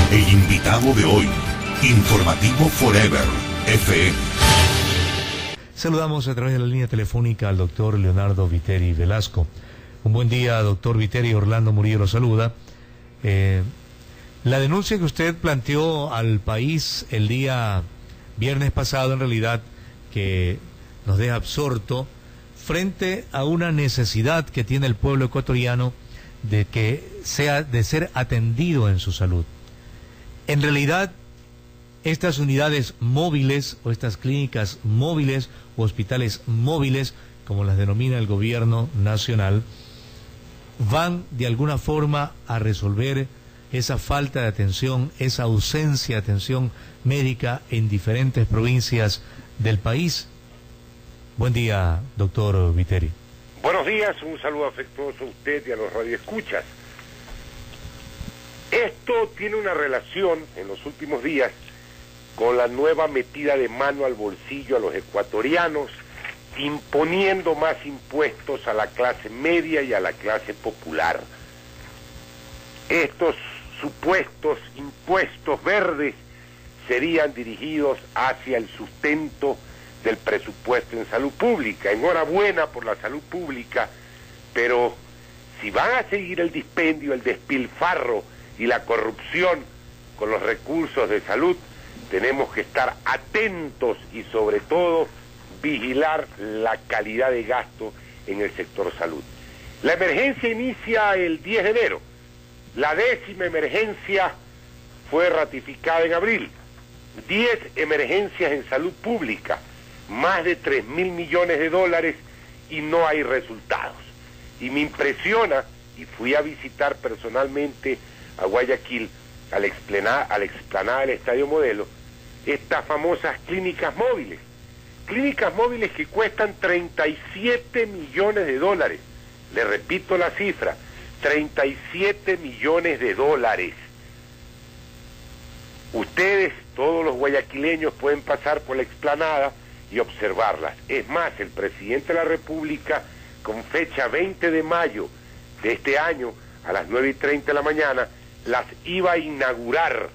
El invitado de hoy, Informativo Forever, FM. Saludamos a través de la línea telefónica al doctor Leonardo Viteri Velasco. Un buen día, doctor Viteri. Orlando Murillo lo saluda. La denuncia que usted planteó al país el día viernes pasado, en realidad, que nos deja absorto frente a una necesidad que tiene el pueblo ecuatoriano de ser atendido en su salud. En realidad, estas unidades móviles o estas clínicas móviles o hospitales móviles, como las denomina el gobierno nacional, van de alguna forma a resolver esa falta de atención, esa ausencia de atención médica en diferentes provincias del país. Buen día, doctor Viteri. Buenos días, un saludo afectuoso a usted y a los radioescuchas. Esto tiene una relación en los últimos días con la nueva metida de mano al bolsillo a los ecuatorianos, imponiendo más impuestos a la clase media y a la clase popular. Estos supuestos impuestos verdes serían dirigidos hacia el sustento del presupuesto en salud pública. Enhorabuena por la salud pública, pero si van a seguir el dispendio, el despilfarro y la corrupción con los recursos de salud, tenemos que estar atentos y sobre todo vigilar la calidad de gasto en el sector salud. La emergencia inicia el 10 de enero. La 10ª emergencia fue ratificada en abril. 10 emergencias en salud pública, más de 3.000 millones de dólares y no hay resultados. Y me impresiona, y fui a visitar personalmente a Guayaquil, a la explanada del Estadio Modelo, estas famosas clínicas móviles que cuestan 37 millones de dólares. Le repito la cifra, 37 millones de dólares. Ustedes, todos los guayaquileños, pueden pasar por la explanada y observarlas. Es más, el presidente de la República, con fecha 20 de mayo de este año, a las 9:30 de la mañana, las iba a inaugurar.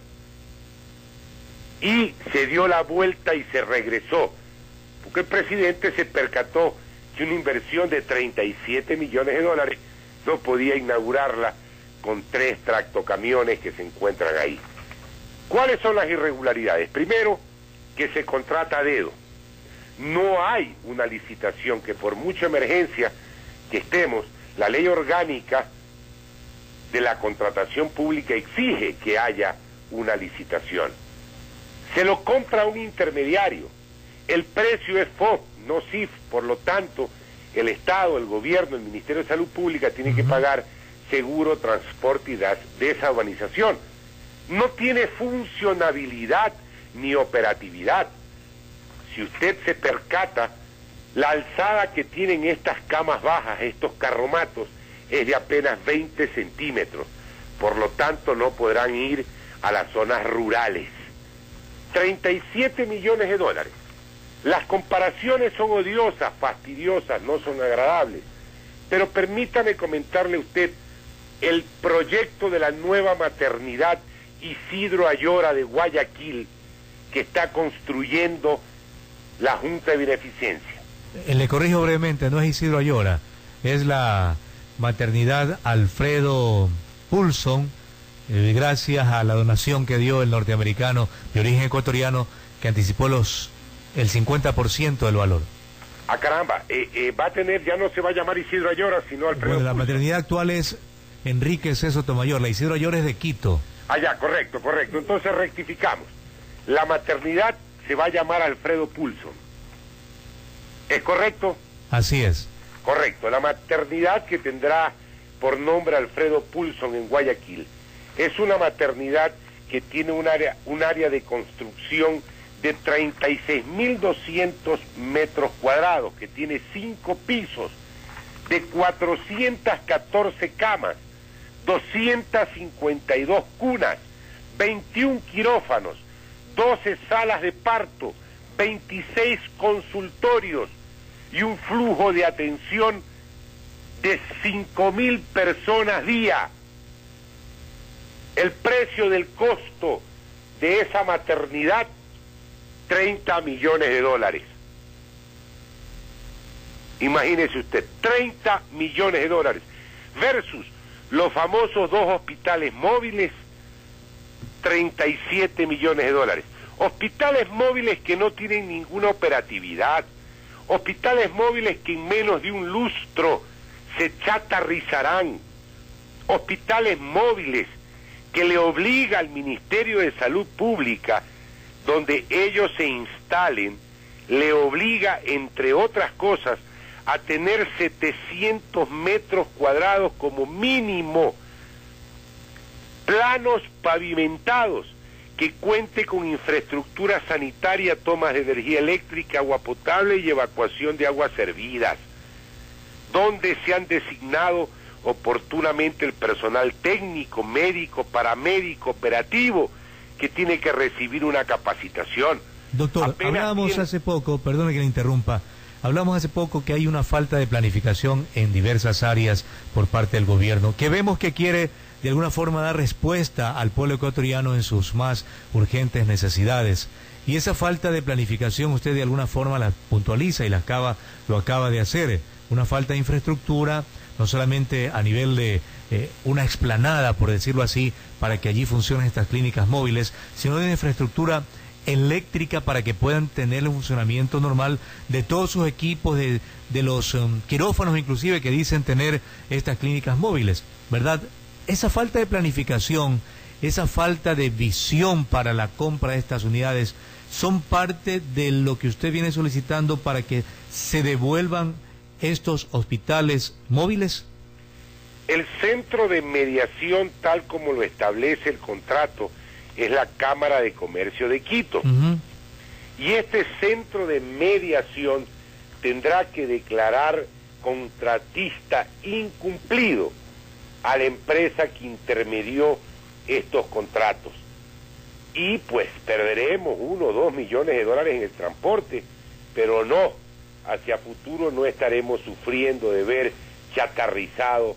Y se dio la vuelta y se regresó, porque el presidente se percató que una inversión de 37 millones de dólares no podía inaugurarla con 3 tractocamiones que se encuentran ahí. ¿Cuáles son las irregularidades? Primero, que se contrata a dedo. No hay una licitación, que por mucha emergencia que estemos, la ley orgánica de la contratación pública exige que haya una licitación. Se lo compra un intermediario. El precio es FOB, no CIF, por lo tanto, el Estado, el gobierno, el Ministerio de Salud Pública tiene que pagar seguro, transporte y desurbanización. No tiene funcionabilidad ni operatividad. Si usted se percata, la alzada que tienen estas camas bajas, estos carromatos, es de apenas 20 centímetros. Por lo tanto, no podrán ir a las zonas rurales. 37 millones de dólares. Las comparaciones son odiosas, fastidiosas, no son agradables. Pero permítame comentarle a usted el proyecto de la nueva maternidad Isidro Ayora de Guayaquil, que está construyendo la Junta de Beneficencia. Le corrijo brevemente, no es Isidro Ayora, es la maternidad Alfredo Poulson, gracias a la donación que dio el norteamericano de origen ecuatoriano, que anticipó el 50% del valor. Ah, caramba, va a tener, ya no se va a llamar Isidro Ayora, sino Alfredo Bueno, la Poulson. maternidad actual es Enrique C. Sotomayor, la Isidro Ayora es de Quito. Ah, ya, correcto. Entonces rectificamos. La maternidad se va a llamar Alfredo Poulson. ¿Es correcto? Así es. Correcto. La maternidad, que tendrá por nombre Alfredo Poulson en Guayaquil, es una maternidad que tiene un área de construcción de 36.200 metros cuadrados, que tiene 5 pisos, de 414 camas, 252 cunas, 21 quirófanos, 12 salas de parto, 26 consultorios y un flujo de atención de 5.000 personas día. El precio del costo la maternidad, 30 millones de dólares. Imagínese usted, 30 millones de dólares, versus los famosos 2 hospitales móviles, 37 millones de dólares. Hospitales móviles que no tienen ninguna operatividad, hospitales móviles que en menos de un lustro se chatarrizarán, hospitales móviles que le obliga al Ministerio de Salud Pública, donde ellos se instalen, le obliga, entre otras cosas, a tener 700 metros cuadrados como mínimo, planos pavimentados, que cuente con infraestructura sanitaria, tomas de energía eléctrica, agua potable y evacuación de aguas servidas, donde se han designado oportunamente el personal técnico, médico, paramédico, operativo, que tiene que recibir una capacitación. Doctor, hablábamos hace poco, perdone que le interrumpa, hablamos hace poco que hay una falta de planificación en diversas áreas por parte del gobierno, que vemos que quiere de alguna forma dar respuesta al pueblo ecuatoriano en sus más urgentes necesidades. Y esa falta de planificación usted de alguna forma la puntualiza y lo acaba de hacer. Una falta de infraestructura, no solamente a nivel de una explanada, por decirlo así, para que allí funcionen estas clínicas móviles, sino de infraestructura eléctrica para que puedan tener el funcionamiento normal de todos sus equipos, de los quirófanos inclusive que dicen tener estas clínicas móviles, ¿verdad? Esa falta de planificación, esa falta de visión para la compra de estas unidades, ¿son parte de lo que usted viene solicitando para que se devuelvan estos hospitales móviles? El centro de mediación, tal como lo establece el contrato, es la Cámara de Comercio de Quito. Y este centro de mediación tendrá que declarar contratista incumplido a la empresa que intermedió estos contratos. Y pues perderemos 1 o 2 millones de dólares en el transporte, pero no, hacia futuro no estaremos sufriendo de ver chatarrizado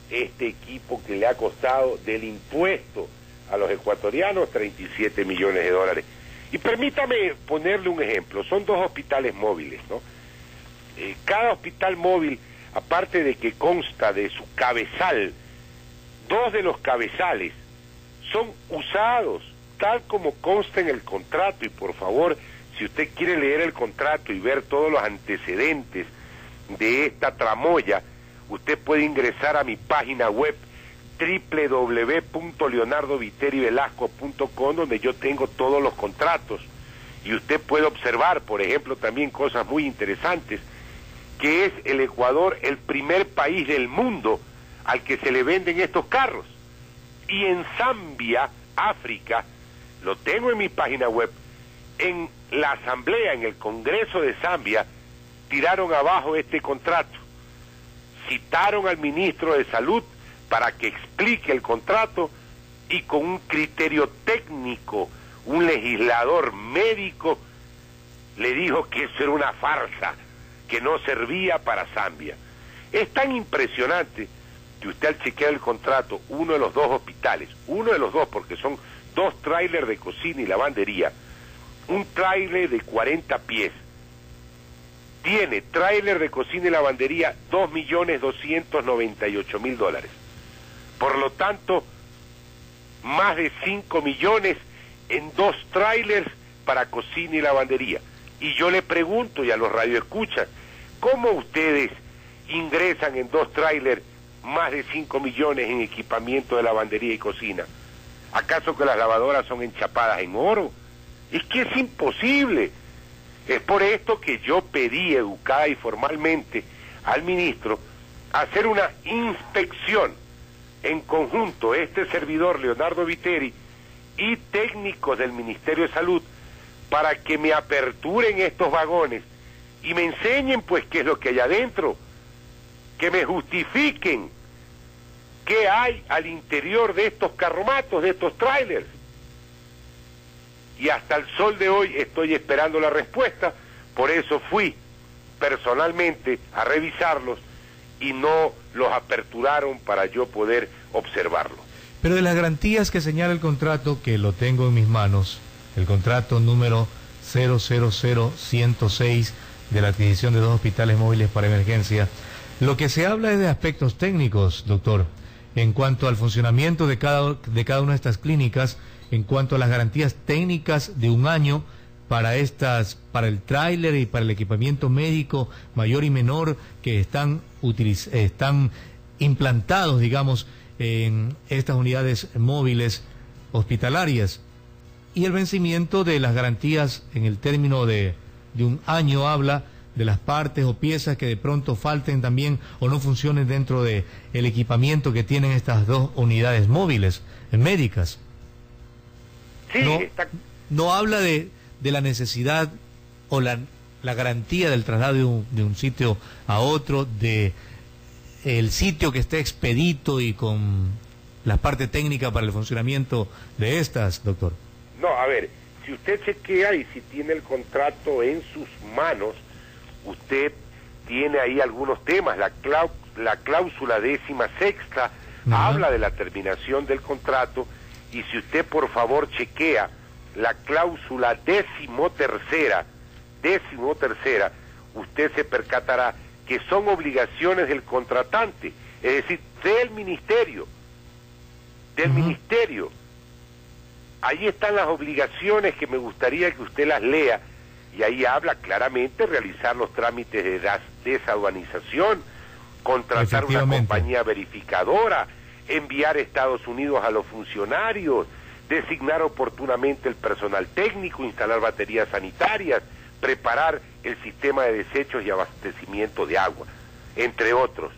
este equipo que le ha costado del impuesto a los ecuatorianos 37 millones de dólares. Y permítame ponerle un ejemplo, son 2 hospitales móviles, ¿no? Cada hospital móvil, aparte de que consta de su cabezal, 2 de los cabezales son usados, tal como consta en el contrato, y por favor, si usted quiere leer el contrato y ver todos los antecedentes de esta tramoya, usted puede ingresar a mi página web www.leonardoviterrivelasco.com, donde yo tengo todos los contratos, y usted puede observar, por ejemplo, también cosas muy interesantes, que es el Ecuador el primer país del mundo al que se le venden estos carros. Y en Zambia, África, lo tengo en mi página web, en la asamblea, en el Congreso de Zambia, tiraron abajo este contrato, citaron al ministro de Salud para que explique el contrato, y con un criterio técnico, un legislador médico le dijo que eso era una farsa, que no servía para Zambia. Es tan impresionante que usted, al chequear el contrato, uno de los 2 hospitales, uno de los 2, porque son 2 trailers de cocina y lavandería, un trailer de 40 pies, tiene trailer de cocina y lavandería 2.298.000 dólares. Por lo tanto, más de 5 millones en 2 trailers para cocina y lavandería. Y yo le pregunto, y a los radioescuchas, ¿cómo ustedes ingresan en 2 trailers más de 5 millones en equipamiento de lavandería y cocina? ¿Acaso que las lavadoras son enchapadas en oro? Es que es imposible. Es por esto que yo pedí educada y formalmente al ministro hacer una inspección en conjunto, este servidor Leonardo Viteri y técnicos del Ministerio de Salud, para que me aperturen estos vagones y me enseñen pues qué es lo que hay adentro, que me justifiquen qué hay al interior de estos carromatos, de estos trailers. Y hasta el sol de hoy estoy esperando la respuesta, por eso fui personalmente a revisarlos y no los aperturaron para yo poder observarlos. Pero de las garantías que señala el contrato, que lo tengo en mis manos, el contrato número 000106 de la adquisición de 2 hospitales móviles para emergencia. Lo que se habla es de aspectos técnicos, doctor, en cuanto al funcionamiento de cada una de estas clínicas, en cuanto a las garantías técnicas de un año para el tráiler y para el equipamiento médico mayor y menor que están implantados, digamos, en estas unidades móviles hospitalarias, y el vencimiento de las garantías en el término de un año. Habla de las partes o piezas que de pronto falten también o no funcionen dentro de el equipamiento que tienen estas 2 unidades móviles médicas. Sí, no habla de la necesidad o la garantía del traslado de un sitio a otro, de el sitio que esté expedito y con la parte técnica para el funcionamiento de estas, doctor. No, a ver, si usted chequea y si tiene el contrato en sus manos, usted tiene ahí algunos temas. La cláusula 16ª habla de la terminación del contrato, y si usted por favor chequea la cláusula 13ª, usted se percatará que son obligaciones del contratante, es decir, del ministerio. Ahí están las obligaciones que me gustaría que usted las lea, y ahí habla claramente realizar los trámites de desaduanización, contratar una compañía verificadora, enviar a Estados Unidos a los funcionarios, designar oportunamente el personal técnico, instalar baterías sanitarias, preparar el sistema de desechos y abastecimiento de agua, entre otros.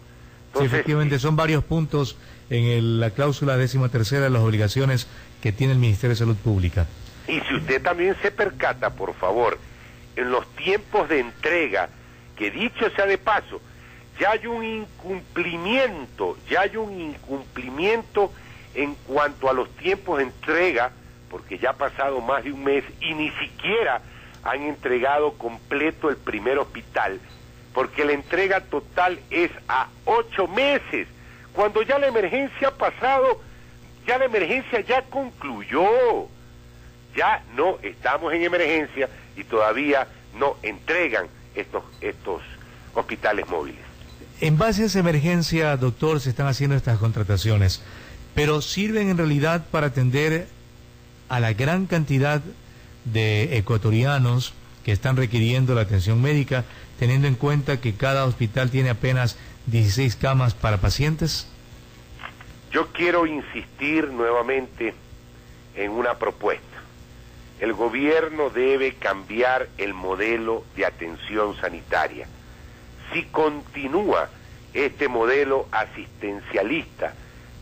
Entonces, sí, efectivamente, son varios puntos en la cláusula 13ª de las obligaciones que tiene el Ministerio de Salud Pública. Y si usted también se percata, por favor, en los tiempos de entrega, que dicho sea de paso, ya hay un incumplimiento en cuanto a los tiempos de entrega, porque ya ha pasado más de un mes y ni siquiera han entregado completo el primer hospital, porque la entrega total es a 8 meses, cuando ya la emergencia ha pasado, ya la emergencia ya concluyó, ya no estamos en emergencia y todavía no entregan estos hospitales móviles. En base a esa emergencia, doctor, se están haciendo estas contrataciones, pero ¿sirven en realidad para atender a la gran cantidad de ecuatorianos que están requiriendo la atención médica, teniendo en cuenta que cada hospital tiene apenas 16 camas para pacientes? Yo quiero insistir nuevamente en una propuesta. El gobierno debe cambiar el modelo de atención sanitaria. Si continúa este modelo asistencialista,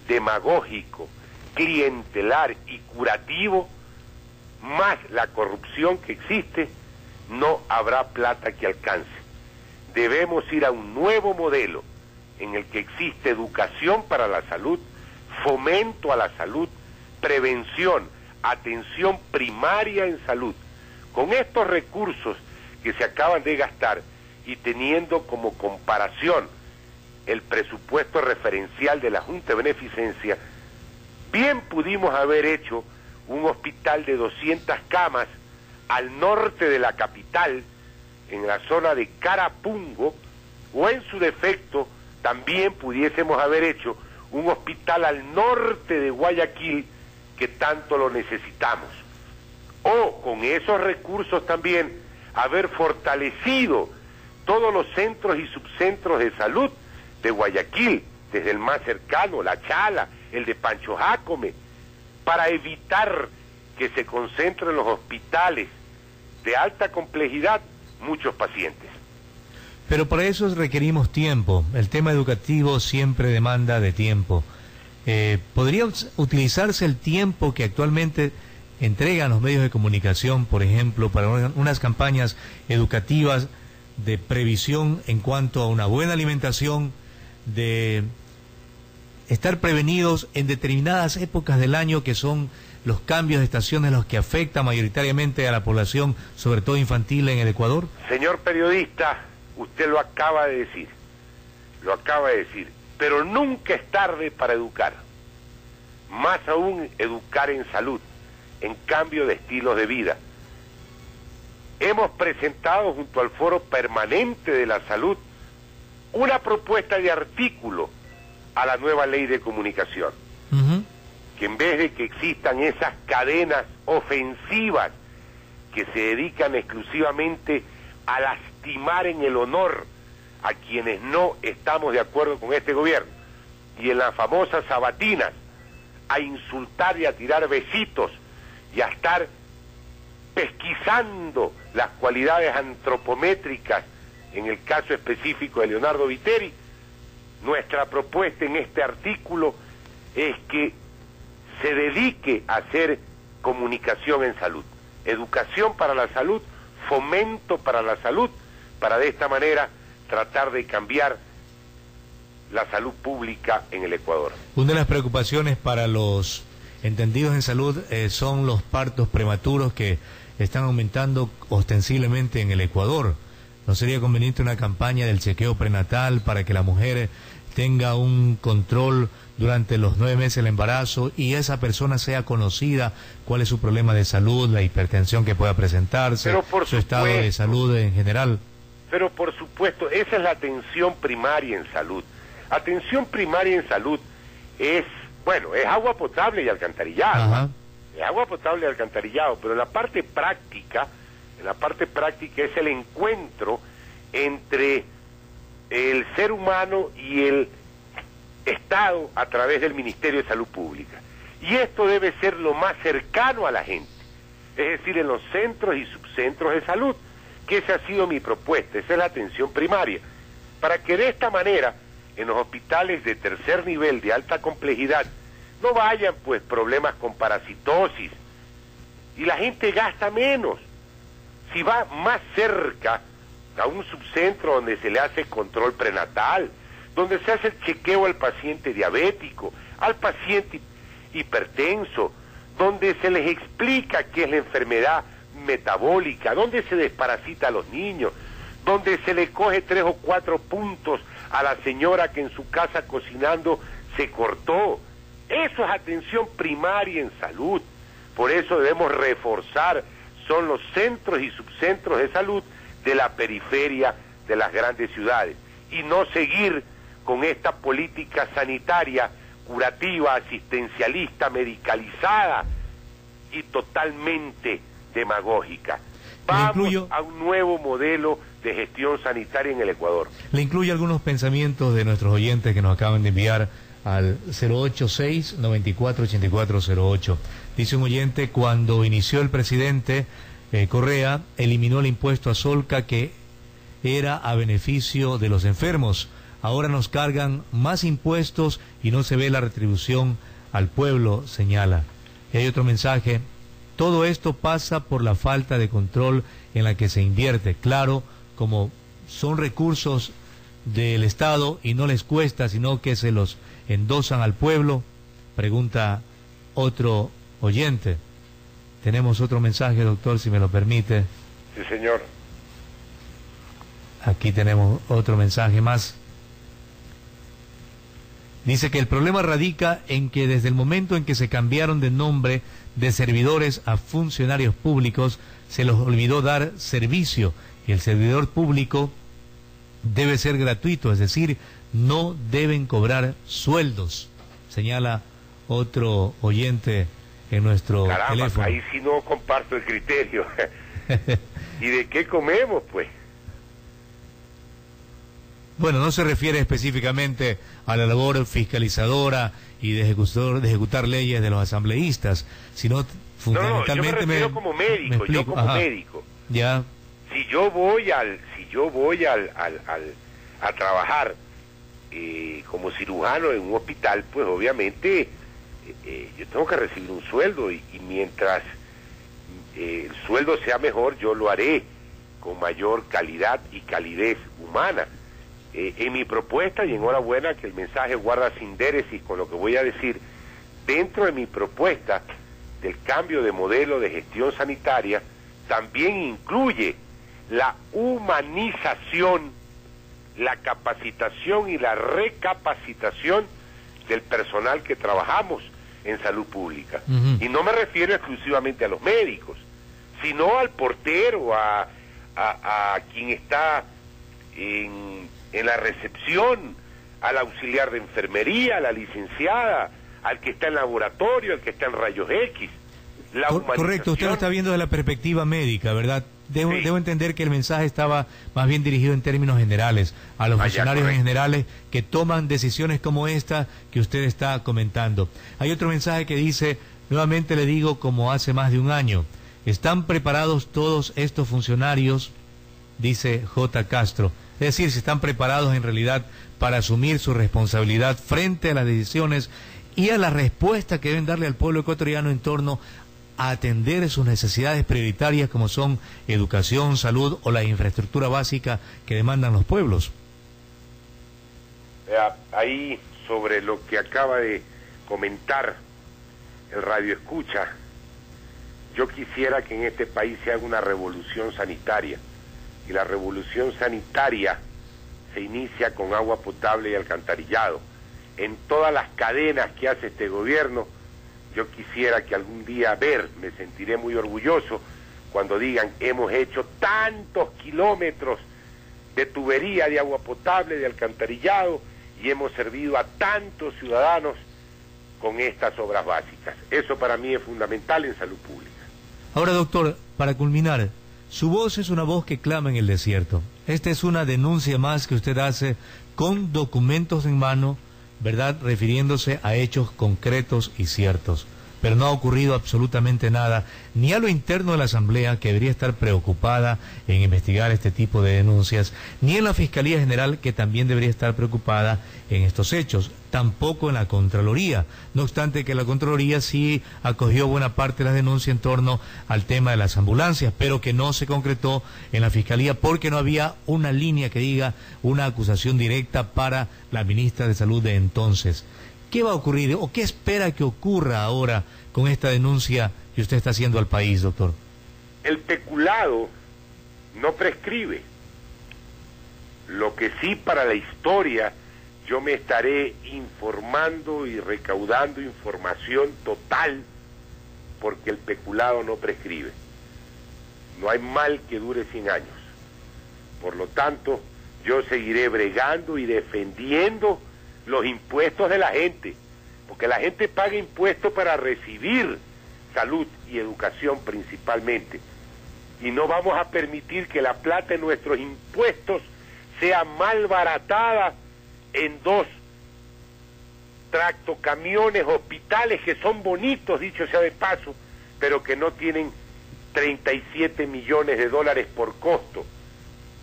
demagógico, clientelar y curativo, más la corrupción que existe, no habrá plata que alcance. Debemos ir a un nuevo modelo en el que existe educación para la salud, fomento a la salud, prevención, atención primaria en salud. Con estos recursos que se acaban de gastar y teniendo como comparación el presupuesto referencial de la Junta de Beneficencia, bien pudimos haber hecho un hospital de 200 camas al norte de la capital, en la zona de Carapungo, o en su defecto también pudiésemos haber hecho un hospital al norte de Guayaquil, que tanto lo necesitamos, o con esos recursos también haber fortalecido todos los centros y subcentros de salud de Guayaquil, desde el más cercano, La Chala, el de Pancho Jácome, para evitar que se concentren en los hospitales de alta complejidad muchos pacientes. Pero para eso requerimos tiempo. El tema educativo siempre demanda de tiempo. ¿Podría utilizarse el tiempo que actualmente entregan los medios de comunicación, por ejemplo, para unas campañas educativas de previsión en cuanto a una buena alimentación, de estar prevenidos en determinadas épocas del año que son los cambios de estaciones los que afectan mayoritariamente a la población, sobre todo infantil, en el Ecuador? Señor periodista, usted lo acaba de decir, pero nunca es tarde para educar, más aún educar en salud, en cambio de estilos de vida. Hemos presentado junto al Foro Permanente de la Salud una propuesta de artículo a la nueva ley de comunicación, que en vez de que existan esas cadenas ofensivas que se dedican exclusivamente a lastimar en el honor a quienes no estamos de acuerdo con este gobierno, y en las famosas sabatinas a insultar y a tirar besitos y a estar pesquisando las cualidades antropométricas, en el caso específico de Leonardo Viteri, nuestra propuesta en este artículo es que se dedique a hacer comunicación en salud, educación para la salud, fomento para la salud, para de esta manera tratar de cambiar la salud pública en el Ecuador. Una de las preocupaciones para los entendidos en salud son los partos prematuros que están aumentando ostensiblemente en el Ecuador. ¿No sería conveniente una campaña del chequeo prenatal para que la mujer tenga un control durante los 9 meses del embarazo y esa persona sea conocida cuál es su problema de salud, la hipertensión que pueda presentarse, su estado de salud en general? Pero por supuesto, esa es la atención primaria en salud. Atención primaria en salud es, bueno, es agua potable y alcantarillado. Es agua potable y alcantarillado, pero en la parte práctica es el encuentro entre el ser humano y el Estado a través del Ministerio de Salud Pública. Y esto debe ser lo más cercano a la gente, es decir, en los centros y subcentros de salud, que esa ha sido mi propuesta, esa es la atención primaria, para que de esta manera, en los hospitales de tercer nivel de alta complejidad, no vayan pues problemas con parasitosis, y la gente gasta menos. Si va más cerca a un subcentro donde se le hace control prenatal, donde se hace el chequeo al paciente diabético, al paciente hipertenso, donde se les explica qué es la enfermedad metabólica, donde se desparasita a los niños, donde se le coge 3 o 4 puntos a la señora que en su casa cocinando se cortó. Eso es atención primaria en salud. Por eso debemos reforzar, son los centros y subcentros de salud de la periferia de las grandes ciudades, y no seguir con esta política sanitaria curativa, asistencialista, medicalizada y totalmente demagógica. Vamos a un nuevo modelo de gestión sanitaria en el Ecuador. Le incluye algunos pensamientos de nuestros oyentes que nos acaban de enviar al 086-948408. Dice un oyente: cuando inició el presidente Correa, eliminó el impuesto a Solca, que era a beneficio de los enfermos. Ahora nos cargan más impuestos y no se ve la retribución al pueblo, señala. Y hay otro mensaje: todo esto pasa por la falta de control en la que se invierte. Claro, como son recursos del Estado y no les cuesta, sino que se los endosan al pueblo. Pregunta otro oyente. Tenemos otro mensaje, doctor, si me lo permite. Sí, señor. Aquí tenemos otro mensaje más. Dice que el problema radica en que desde el momento en que se cambiaron de nombre de servidores a funcionarios públicos, se les olvidó dar servicio, y el servidor público debe ser gratuito, es decir, no deben cobrar sueldos, señala otro oyente en nuestro teléfono. Ahí sí no comparto el criterio. ¿Y de qué comemos, pues? Bueno, no se refiere específicamente a la labor fiscalizadora y de ejecutar leyes de los asambleístas, sino fundamentalmente... yo me refiero como médico, yo como médico. Ya. Si yo voy a trabajar como cirujano en un hospital, pues obviamente yo tengo que recibir un sueldo, y mientras el sueldo sea mejor, yo lo haré con mayor calidad y calidez humana. En mi propuesta, y enhorabuena que el mensaje guarda sindéresis con lo que voy a decir, dentro de mi propuesta del cambio de modelo de gestión sanitaria, también incluye la humanización, la capacitación y la recapacitación del personal que trabajamos en salud pública. Uh-huh. Y no me refiero exclusivamente a los médicos, sino al portero, a quien está en la recepción, al auxiliar de enfermería, a la licenciada, al que está en laboratorio, al que está en rayos X. Correcto, usted lo está viendo desde la perspectiva médica, ¿verdad? Debo entender que el mensaje estaba más bien dirigido en términos generales a los funcionarios en generales que toman decisiones como esta que usted está comentando. Hay otro mensaje que dice, nuevamente le digo como hace más de un año, ¿están preparados todos estos funcionarios? Dice J. Castro. Es decir, si están preparados en realidad para asumir su responsabilidad frente a las decisiones y a la respuesta que deben darle al pueblo ecuatoriano en torno a atender sus necesidades prioritarias como son educación, salud o la infraestructura básica que demandan los pueblos. Ahí, sobre lo que acaba de comentar el Radio Escucha, yo quisiera que en este país se haga una revolución sanitaria, y la revolución sanitaria se inicia con agua potable y alcantarillado. En todas las cadenas que hace este gobierno, yo quisiera que algún día me sentiré muy orgulloso cuando digan, hemos hecho tantos kilómetros de tubería de agua potable, de alcantarillado, y hemos servido a tantos ciudadanos con estas obras básicas. Eso para mí es fundamental en salud pública. Ahora, doctor, para culminar, su voz es una voz que clama en el desierto. Esta es una denuncia más que usted hace con documentos en mano, ¿verdad?, refiriéndose a hechos concretos y ciertos. Pero no ha ocurrido absolutamente nada, ni a lo interno de la Asamblea, que debería estar preocupada en investigar este tipo de denuncias, ni en la Fiscalía General, que también debería estar preocupada en estos hechos, tampoco en la Contraloría. No obstante que la Contraloría sí acogió buena parte de las denuncias en torno al tema de las ambulancias, pero que no se concretó en la Fiscalía porque no había una línea que diga una acusación directa para la ministra de Salud de entonces. ¿Qué va a ocurrir o qué espera que ocurra ahora con esta denuncia que usted está haciendo al país, doctor? El peculado no prescribe. Lo que sí, para la historia, yo me estaré informando y recaudando información total, porque el peculado no prescribe. No hay mal que dure 100 años. Por lo tanto, yo seguiré bregando y defendiendo los impuestos de la gente, porque la gente paga impuestos para recibir salud y educación principalmente, y no vamos a permitir que la plata de nuestros impuestos sea malbaratada en 2 tractocamiones, hospitales que son bonitos, dicho sea de paso, pero que no tienen 37 millones de dólares por costo.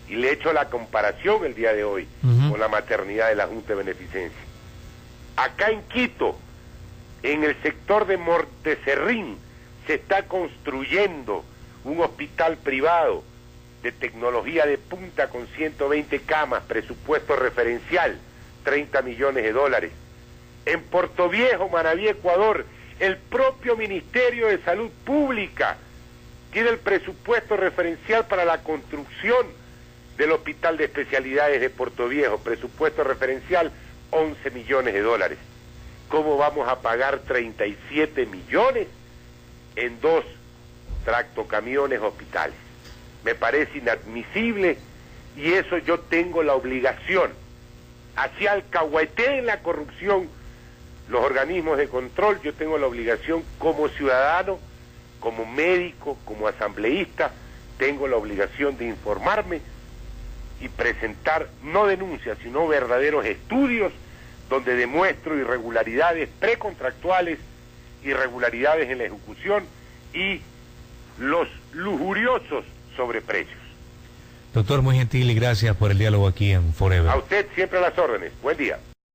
Y le he hecho la comparación el día de hoy con la maternidad de la Junta de Beneficencia. Acá en Quito, en el sector de Mortecerrín, se está construyendo un hospital privado de tecnología de punta con 120 camas, presupuesto referencial, 30 millones de dólares. En Portoviejo, Manaví, Ecuador, el propio Ministerio de Salud Pública tiene el presupuesto referencial para la construcción del Hospital de Especialidades de Portoviejo, presupuesto referencial 11 millones de dólares. ¿Cómo vamos a pagar 37 millones en 2 tractocamiones hospitales? Me parece inadmisible, y eso yo tengo la obligación, así alcahueteen la corrupción los organismos de control, yo tengo la obligación como ciudadano, como médico, como asambleísta, tengo la obligación de informarme y presentar no denuncias, sino verdaderos estudios donde demuestro irregularidades precontractuales, irregularidades en la ejecución y los lujuriosos sobreprecios. Doctor, muy gentil y gracias por el diálogo aquí en Forever. A usted siempre a las órdenes. Buen día.